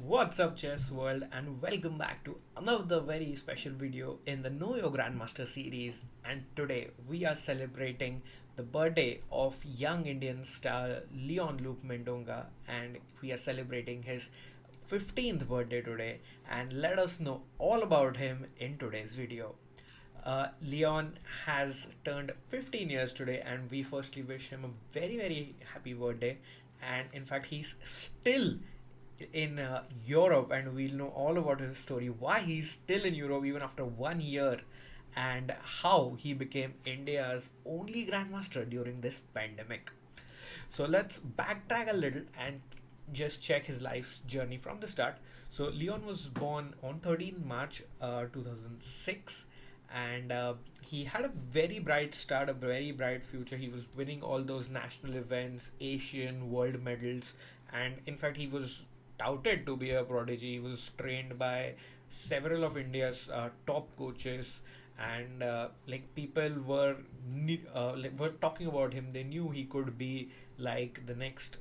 What's up, chess world, and welcome back to another very special video in the Know Your Grandmaster series. And today we are celebrating the birthday of young Indian star Leon Luke Mendonca, and we are celebrating his 15th birthday today. And let us know all about him in today's video. Leon has turned 15 years today, and we firstly wish him a very happy birthday. And in fact, he's still in Europe, and we'll know all about his story, why he's still in Europe even after 1 year, and how he became India's only grandmaster during this pandemic. So let's backtrack a little and just check his life's journey from the start. So Leon was born on 13 March 2006, and he had a very bright start, a very bright future. He was winning all those national events, Asian, world medals, and in fact he was touted to be a prodigy. He was trained by several of India's top coaches, and like people were talking about him. They knew he could be like the next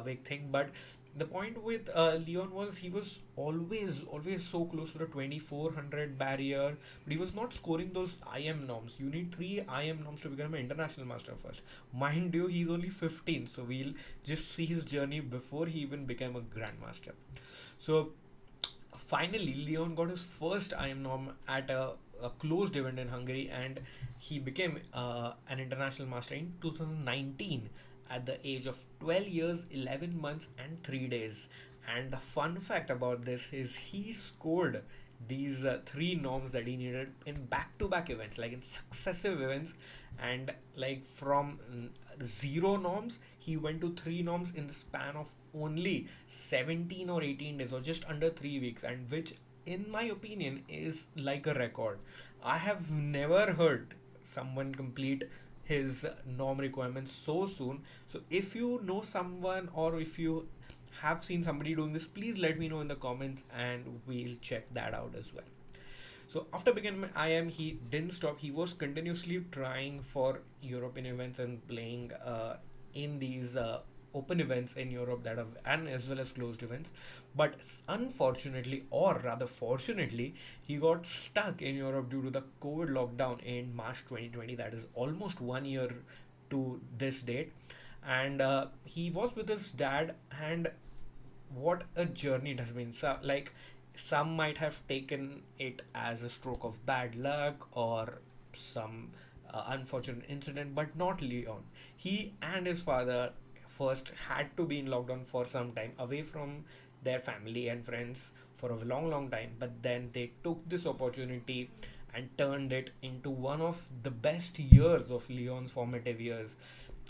big thing. But the point with Leon was he was always so close to the 2400 barrier, but he was not scoring those IM norms. You need three IM norms to become an international master first. Mind you, he's only 15, so we'll just see his journey before he even became a grandmaster. So finally, Leon got his first IM norm at a closed event in Hungary, and he became an international master in 2019 at the age of 12 years, 11 months, and 3 days. And the fun fact about this is he scored these three norms that he needed in back to back events, like in successive events, and like from zero norms, he went to three norms in the span of only 17 or 18 days, or just under 3 weeks, and which, in my opinion, is like a record. I have never heard someone complete his norm requirements so soon. So if you know someone, or if you have seen somebody doing this, please let me know in the comments and we'll check that out as well. So after becoming IM, he didn't stop. He was continuously trying for European events and playing in these open events in Europe that have, and as well as closed events. But unfortunately, or rather fortunately, he got stuck in Europe due to the COVID lockdown in March 2020. That is almost 1 year to this date. And he was with his dad, and what a journey it has been. So, like, some might have taken it as a stroke of bad luck or some unfortunate incident, but not Leon. He and his father first had to be in lockdown for some time, away from their family and friends for a long time, but then they took this opportunity and turned it into one of the best years of Leon's formative years.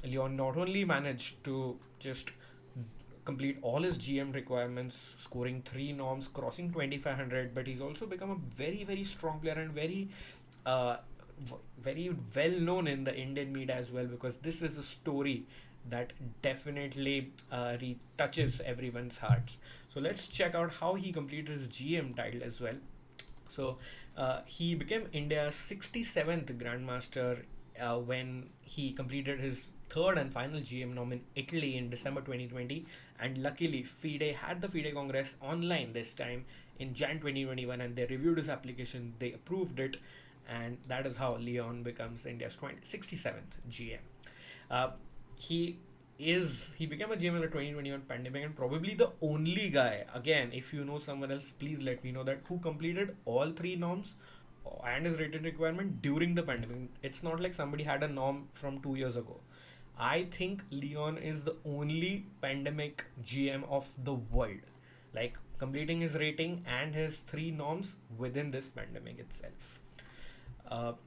Leon not only managed to just complete all his GM requirements, scoring three norms, crossing 2500, but he's also become a very strong player, and uh, very well known in the Indian media as well, because this is a story that definitely retouches everyone's hearts. So let's check out how he completed his GM title as well. So he became India's 67th Grandmaster when he completed his third and final GM nom in Italy in December 2020. And luckily, FIDE had the FIDE Congress online this time in Jan 2021, and they reviewed his application, they approved it, and that is how Leon becomes India's 67th GM. Uh, he he became a GM in the 2021 pandemic, and probably the only guy, again, if you know someone else, please let me know, that who completed all three norms and his rated requirement during the pandemic. It's not like somebody had a norm from 2 years ago. I think Leon is the only pandemic GM of the world, like completing his rating and his three norms within this pandemic itself.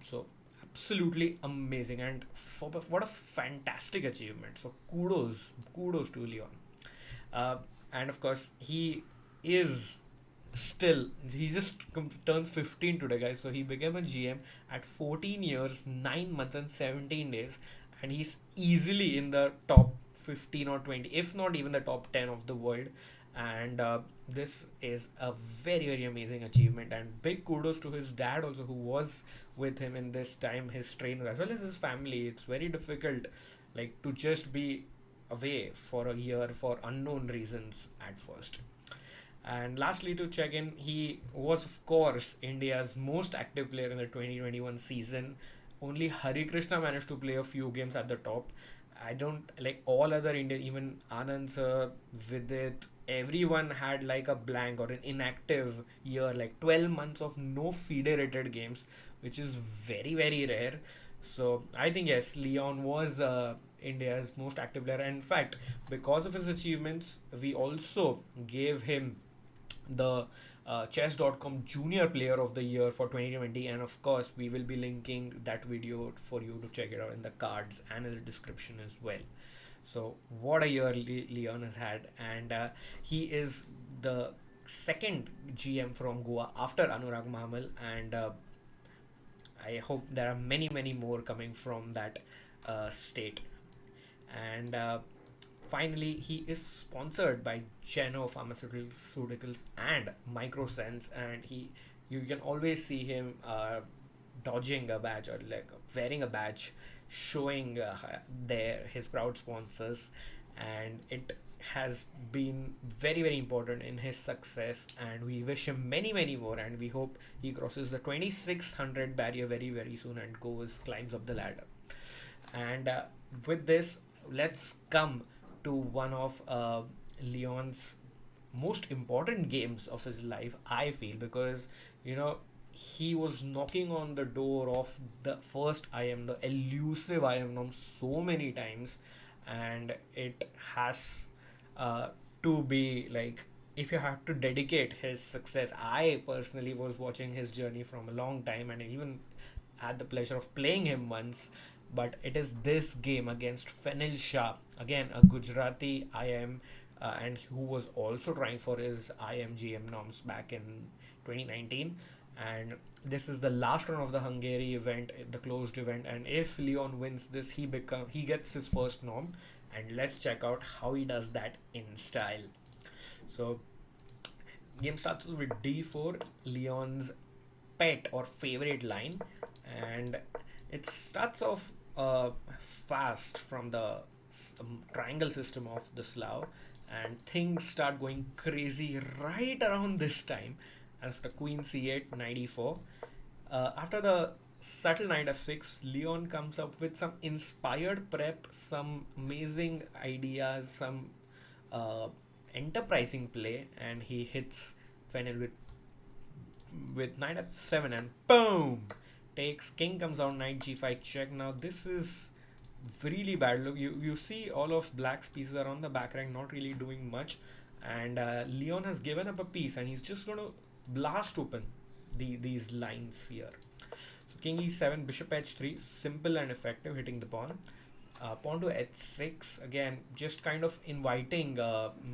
So absolutely amazing, and what a fantastic achievement. So kudos to Leon. uh, and of course, is he just turns 15 today, guys. So he became a GM at 14 years, 9 months, and 17 days, and he's easily in the top 15 or 20, if not even the top 10 of the world. And this is a very amazing achievement, and big kudos to his dad also, who was with him in this time, his trainer as well as his family. It's very difficult, like, to just be away for a year for unknown reasons at first. And lastly, to check in, he was, of course, India's most active player in the 2021 season. Only Hari Krishna managed to play a few games at the top. I don't like all other Indian, even Anand sir, Vidit, everyone had like a blank or an inactive year, like 12 months of no federated games, which is very, very rare. So I think yes, Leon was India's most active player. And in fact, because of his achievements, we also gave him the chess.com junior player of the year for 2020, and of course we will be linking that video for you to check it out in the cards and in the description as well. So what a year Leon has had, and he is the second GM from Goa after Anurag Mahamal, and I hope there are many more coming from that state. And finally, he is sponsored by Geno Pharmaceuticals and Microsense, and you can always see him dodging a badge or like wearing a badge, showing their his proud sponsors, and it has been very important in his success. And we wish him many more, and we hope he crosses the 2600 barrier very soon and climbs up the ladder. And with this, let's come to one of Leon's most important games of his life, I feel, because you know he was knocking on the door of the first IM, the elusive IM norm, so many times, and it has to be like, if you have to dedicate his success. I personally was watching his journey from a long time, and I even had the pleasure of playing him once. But it is this game against Fenil Shah, again a Gujarati IM, and who was also trying for his IMGM norms back in 2019. And this is the last round of the Hungary event, the closed event. And if Leon wins this, he gets his first norm. And let's check out how he does that in style. So game starts with d4, Leon's pet or favorite line, and it starts off fast from the triangle system of the Slav, and things start going crazy right around this time. After queen c8, knight e4, after the subtle knight f6, Leon comes up with some inspired prep, some amazing ideas, some uh, enterprising play, and he hits Fenel with knight f7, and boom, takes. King comes out, knight g5 check. Now this is really bad. Look, you see all of black's pieces are on the back rank, not really doing much, and Leon has given up a piece, and he's just going to blast open these lines here. So king e7, bishop h3, simple and effective, hitting the pawn. Pawn to h6, again just kind of inviting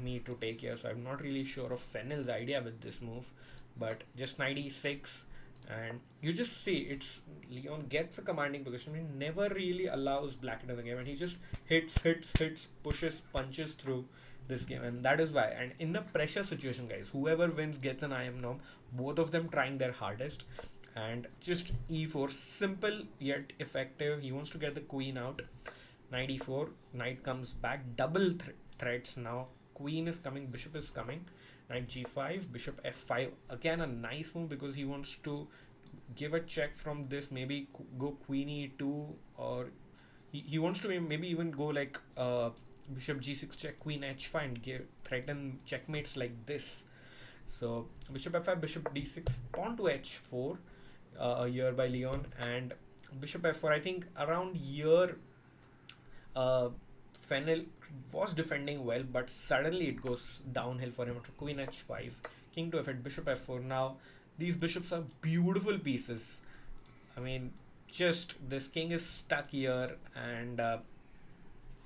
me to take here, so I'm not really sure of Fenel's idea with this move, but just knight e6, and you just see it's Leon gets a commanding position. He never really allows black into the game, and he just hits, pushes, punches through this game, and that is why. And in the pressure situation, guys, whoever wins gets an IM norm, both of them trying their hardest. And just e4, simple yet effective. He wants to get the queen out. Knight e4, knight comes back, double threats now. Queen is coming, bishop is coming. Knight g5, bishop f5, again a nice move because he wants to give a check from this, maybe go queen e2, or he wants to maybe even go like bishop g6 check, queen h5, and threaten checkmates like this. So bishop f5, bishop d6, pawn to h4 here by Leon, and bishop f4. I think around here Fenel was defending well, but suddenly it goes downhill for him after queen h5, king to f8, bishop f4. Now these bishops are beautiful pieces. I mean, just this king is stuck here, and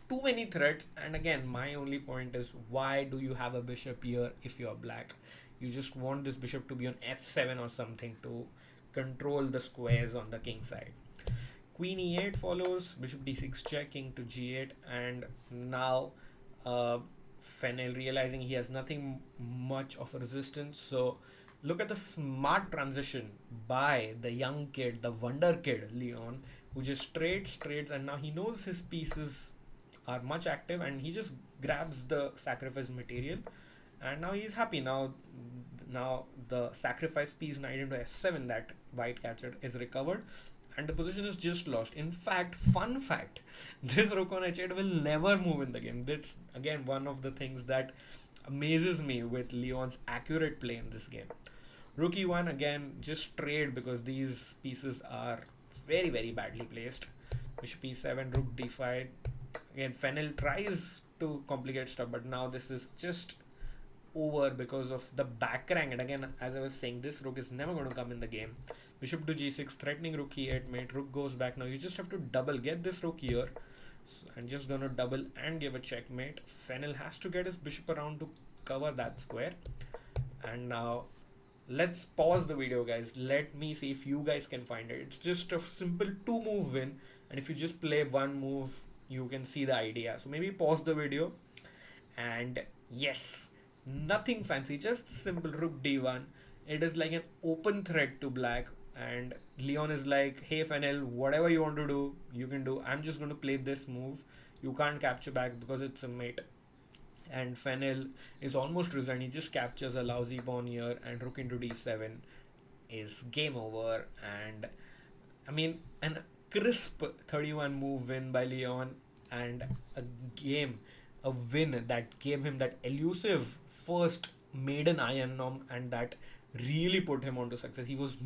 too many threats. And again, my only point is, why do you have a bishop here if you are black? You just want this bishop to be on f7 or something to control the squares on the king side. Queen e8 follows, bishop d6 check, king to g8, and now Fenel realizing he has nothing much of a resistance. So look at the smart transition by the young kid, the wonder kid Leon, who just trades, and now he knows his pieces are much active, and he just grabs the sacrifice material, and now he's happy. Now Now the sacrifice piece knight into f7 that white captured is recovered, and the position is just lost. In fact, fun fact, this rook on h8 will never move in the game. That's again one of the things that amazes me with Leon's accurate play in this game. Rook e1 again, just trade because these pieces are very badly placed. Bishop e7, rook d5. Again, Fennel tries to complicate stuff, but now this is just over because of the back rank. And again, as I was saying, this rook is never going to come in the game. Bishop to g6, threatening rook e8 mate. Rook goes back. Now you just have to double, get this rook here. So I'm just going to double and give a checkmate. Fennel has to get his bishop around to cover that square. And now let's pause the video, guys. Let me see if you guys can find it. It's just a simple 2-move win, and if you just play one move, you can see the idea. So maybe pause the video, and yes, nothing fancy, just simple rook d1. It is like an open threat to black, and Leon is like, hey Fennel, whatever you want to do, you can do. I'm just going to play this move. You can't capture back because it's a mate. And Fennel is almost resigned. He just captures a lousy pawn here, and rook into d7 is game over. And I mean, an crisp 31 move win by Leon, and a win that gave him that elusive first maiden iron norm, and that really put him onto success. He was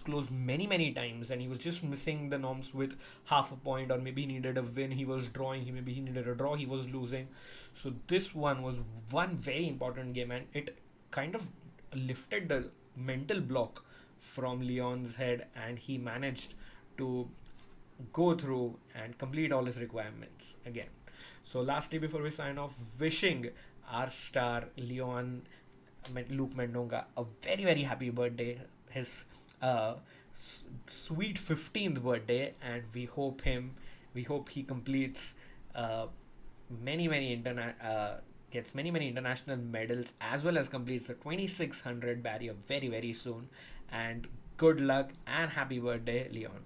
close many times, and he was just missing the norms with half a point, or maybe he needed a win. He was drawing. Maybe he needed a draw. He was losing. So this one was one very important game, and it kind of lifted the mental block from Leon's head, and he managed to go through and complete all his requirements again. So lastly, before we sign off, wishing our star Leon Luke Mendonca a very happy birthday. His sweet 15th birthday, and we hope he completes gets many international medals, as well as completes the 2600 barrier very soon. And good luck and happy birthday, Leon.